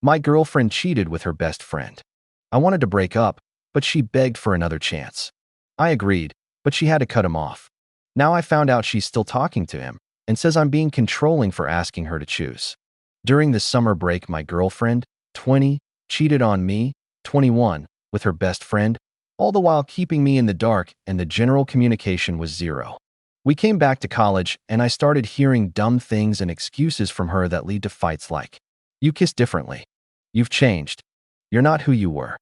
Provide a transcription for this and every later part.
My girlfriend cheated with her best friend. I wanted to break up, but she begged for another chance. I agreed, but she had to cut him off. Now I found out she's still talking to him and says I'm being controlling for asking her to choose. During the summer break, my girlfriend, 20, cheated on me, 21, with her best friend, all the while keeping me in the dark, and the general communication was zero. We came back to college, and I started hearing dumb things and excuses from her that lead to fights like, "You kiss differently. You've changed. You're not who you were."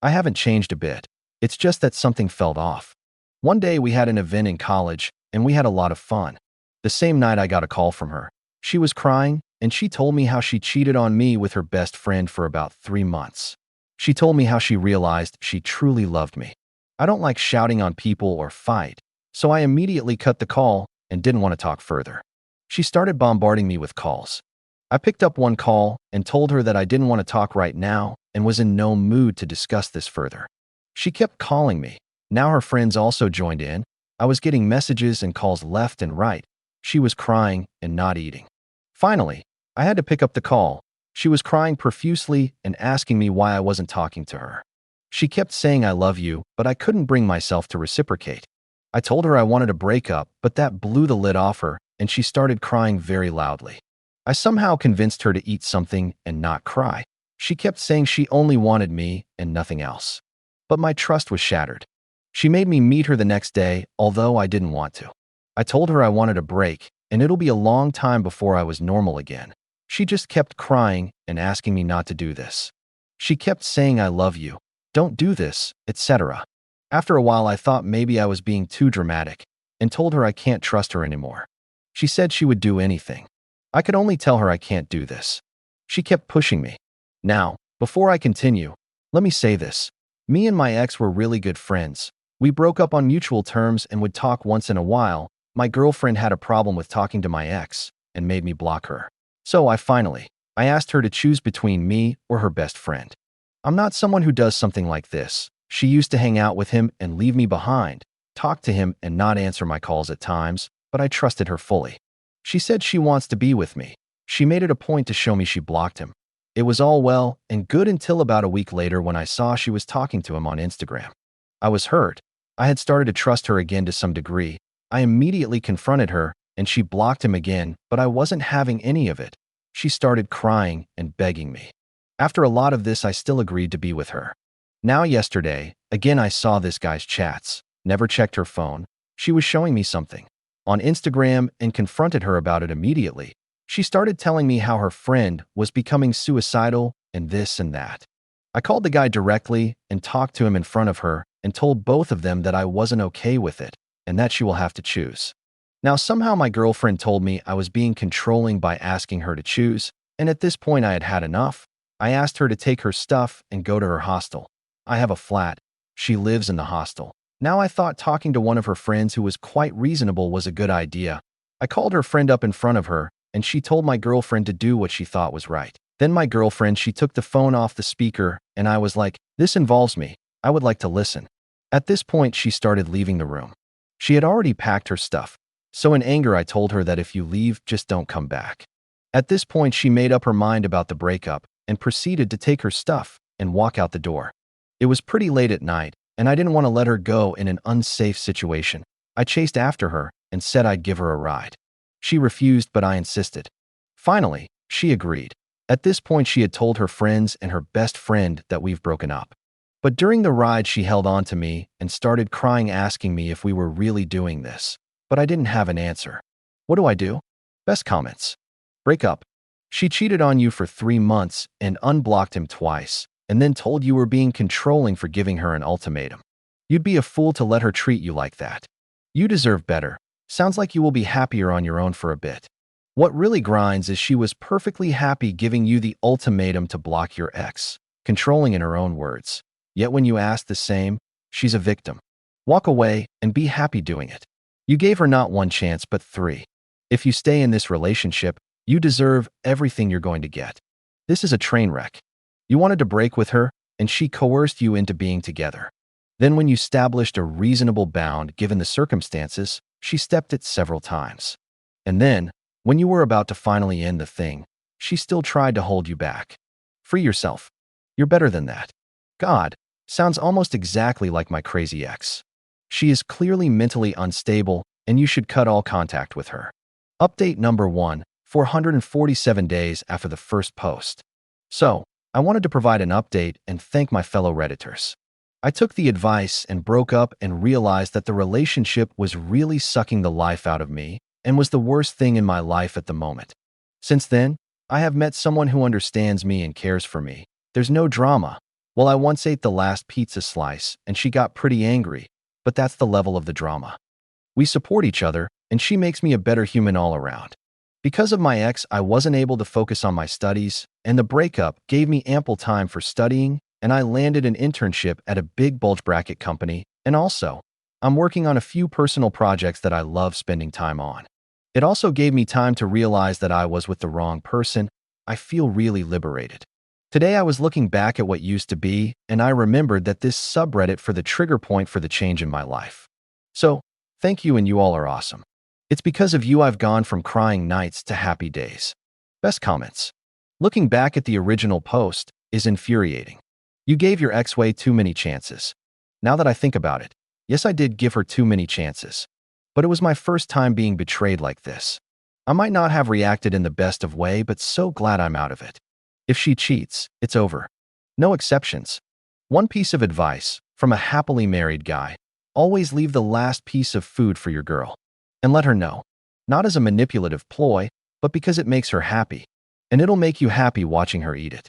I haven't changed a bit. It's just that something felt off. One day we had an event in college, and we had a lot of fun. The same night I got a call from her. She was crying, and she told me how she cheated on me with her best friend for about 3 months. She told me how she realized she truly loved me. I don't like shouting on people or fight, so I immediately cut the call and didn't want to talk further. She started bombarding me with calls. I picked up one call and told her that I didn't want to talk right now and was in no mood to discuss this further. She kept calling me. Now her friends also joined in. I was getting messages and calls left and right. She was crying and not eating. Finally, I had to pick up the call. She was crying profusely and asking me why I wasn't talking to her. She kept saying I love you, but I couldn't bring myself to reciprocate. I told her I wanted a breakup, but that blew the lid off her, and she started crying very loudly. I somehow convinced her to eat something and not cry. She kept saying she only wanted me and nothing else. But my trust was shattered. She made me meet her the next day, although I didn't want to. I told her I wanted a break, and it'll be a long time before I was normal again. She just kept crying and asking me not to do this. She kept saying I love you, don't do this, etc. After a while I thought maybe I was being too dramatic and told her I can't trust her anymore. She said she would do anything. I could only tell her I can't do this. She kept pushing me. Now, before I continue, let me say this. Me and my ex were really good friends. We broke up on mutual terms and would talk once in a while. My girlfriend had a problem with talking to my ex and made me block her. So I asked her to choose between me or her best friend. I'm not someone who does something like this. She used to hang out with him and leave me behind, talk to him and not answer my calls at times, but I trusted her fully. She said she wants to be with me. She made it a point to show me she blocked him. It was all well and good until about a week later when I saw she was talking to him on Instagram. I was hurt. I had started to trust her again to some degree. I immediately confronted her, and she blocked him again, but I wasn't having any of it. She started crying and begging me. After a lot of this, I still agreed to be with her. Now yesterday, again I saw this guy's chats, never checked her phone. She was showing me something on Instagram and confronted her about it immediately. She started telling me how her friend was becoming suicidal and this and that. I called the guy directly and talked to him in front of her and told both of them that I wasn't okay with it and that she will have to choose. Now somehow my girlfriend told me I was being controlling by asking her to choose, and at this point I had had enough. I asked her to take her stuff and go to her hostel. I have a flat. She lives in the hostel. Now I thought talking to one of her friends who was quite reasonable was a good idea. I called her friend up in front of her, and she told my girlfriend to do what she thought was right. Then my girlfriend, she took the phone off the speaker, and I was like, "This involves me. I would like to listen." At this point, she started leaving the room. She had already packed her stuff. So in anger, I told her that if you leave, just don't come back. At this point, she made up her mind about the breakup and proceeded to take her stuff and walk out the door. It was pretty late at night, and I didn't want to let her go in an unsafe situation. I chased after her and said I'd give her a ride. She refused, but I insisted. Finally, she agreed. At this point, she had told her friends and her best friend that we've broken up. But during the ride, she held on to me and started crying, asking me if we were really doing this. But I didn't have an answer. What do I do? Best comments. Break up. She cheated on you for 3 months and unblocked him twice, and then told you were being controlling for giving her an ultimatum. You'd be a fool to let her treat you like that. You deserve better. Sounds like you will be happier on your own for a bit. What really grinds is she was perfectly happy giving you the ultimatum to block your ex, controlling in her own words. Yet when you ask the same, she's a victim. Walk away and be happy doing it. You gave her not 1 chance, but 3. If you stay in this relationship, you deserve everything you're going to get. This is a train wreck. You wanted to break with her, and she coerced you into being together. Then when you established a reasonable bound given the circumstances, she stepped it several times. And then, when you were about to finally end the thing, she still tried to hold you back. Free yourself. You're better than that. God, sounds almost exactly like my crazy ex. She is clearly mentally unstable, and you should cut all contact with her. Update number 1, 447 days after the first post. So, I wanted to provide an update and thank my fellow Redditors. I took the advice and broke up and realized that the relationship was really sucking the life out of me and was the worst thing in my life at the moment. Since then, I have met someone who understands me and cares for me. There's no drama. Well, I once ate the last pizza slice and she got pretty angry, but that's the level of the drama. We support each other, and she makes me a better human all around. Because of my ex, I wasn't able to focus on my studies, and the breakup gave me ample time for studying, and I landed an internship at a big bulge bracket company, and also, I'm working on a few personal projects that I love spending time on. It also gave me time to realize that I was with the wrong person. I feel really liberated. Today I was looking back at what used to be, and I remembered that this subreddit for the trigger point for the change in my life. So, thank you, and you all are awesome. It's because of you I've gone from crying nights to happy days. Best comments. Looking back at the original post is infuriating. You gave your ex way too many chances. Now that I think about it, yes, I did give her too many chances. But it was my first time being betrayed like this. I might not have reacted in the best of way, but so glad I'm out of it. If she cheats, it's over. No exceptions. One piece of advice from a happily married guy: always leave the last piece of food for your girl. And let her know. Not as a manipulative ploy, but because it makes her happy. And it'll make you happy watching her eat it.